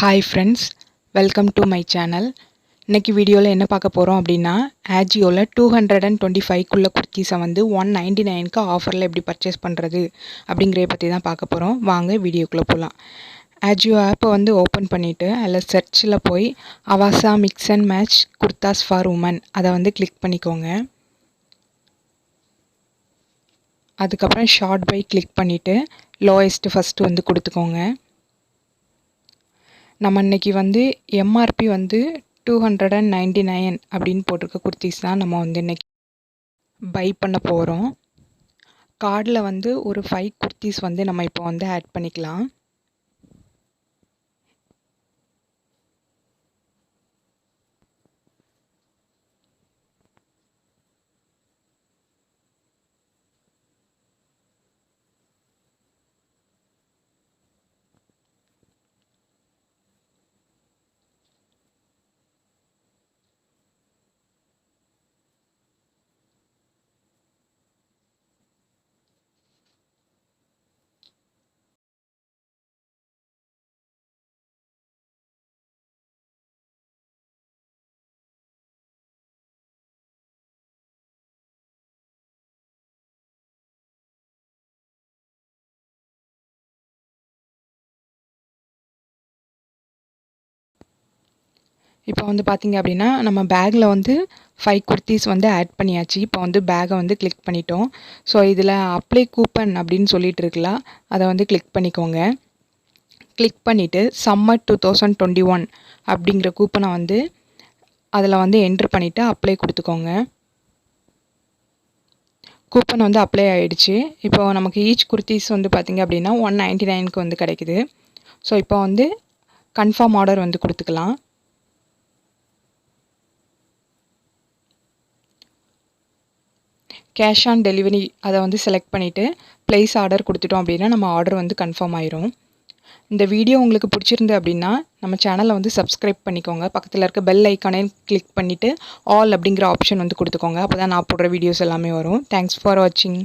Hi friends, welcome to my channel. இன்றைக்கி வீடியோவில் என்ன பார்க்க போகிறோம் அப்படின்னா, ஆஜியோவில் 225க்குள்ள குர்த்திஸை வந்து 199க்கு ஆஃபரில் எப்படி பர்ச்சேஸ் பண்ணுறது அப்படிங்கிறத பற்றி தான் பார்க்க போகிறோம். வாங்க வீடியோக்குள்ளே போகலாம். ஆஜியோ ஆப்பை வந்து ஓப்பன் பண்ணிவிட்டு அதில் சர்ச்சில் போய் Avaasa mix and match kurtas for women அதை வந்து கிளிக் பண்ணிக்கோங்க. அதுக்கப்புறம் ஷார்ட் பை கிளிக் பண்ணிவிட்டு லோயஸ்ட்டு ஃபஸ்ட்டு வந்து கொடுத்துக்கோங்க. நம்ம இன்றைக்கி வந்து எம்ஆர்பி வந்து 299 அப்படின்னு போட்டிருக்க குர்த்திஸ் தான் நம்ம வந்து இன்றைக்கி பை பண்ண போகிறோம். கார்டில் வந்து ஒரு 5 குர்த்திஸ் வந்து நம்ம இப்போ வந்து ஆட் பண்ணிக்கலாம். இப்போ வந்து பார்த்திங்க அப்படின்னா நம்ம பேக்கில் வந்து 5 குர்த்திஸ் வந்து ஆட் பண்ணியாச்சு. இப்போ வந்து பேக்கை வந்து கிளிக் பண்ணிட்டோம். ஸோ இதில் அப்ளை கூப்பன் அப்படின்னு சொல்லிட்டு இருக்குல்ல, அதை வந்து கிளிக் பண்ணிக்கோங்க. கிளிக் பண்ணிவிட்டு சம்மர் 2021 அப்படிங்கிற கூப்பனை வந்து அதில் வந்து என்ட்ரு பண்ணிவிட்டு அப்ளை கொடுத்துக்கோங்க. கூப்பன் வந்து அப்ளை ஆகிடுச்சு. இப்போ நமக்கு ஈச் குர்த்திஸ் வந்து பார்த்திங்க அப்படின்னா 199க்கு வந்து கிடைக்குது. ஸோ இப்போ வந்து கன்ஃபார்ம் ஆர்டர் வந்து கொடுத்துக்கலாம். கேஷ் ஆன் டெலிவரி அதை வந்து செலக்ட் பண்ணிவிட்டு ப்ளேஸ் ஆர்டர் கொடுத்துட்டோம் அப்படின்னா நம்ம ஆர்டர் வந்து கன்ஃபார்ம் ஆயிரும். இந்த வீடியோ உங்களுக்கு பிடிச்சிருந்து அப்படின்னா நம்ம சேனலை வந்து சப்ஸ்கிரைப் பண்ணிக்கோங்க. பக்கத்தில் இருக்க பெல் ஐக்கானையும் கிளிக் பண்ணிவிட்டு ஆல் அப்படிங்கிற ஆப்ஷன் வந்து கொடுத்துக்கோங்க. அப்போ தான் நான் போடுற வீடியோஸ் எல்லாமே வரும். தேங்க்ஸ் ஃபார் வாட்சிங்.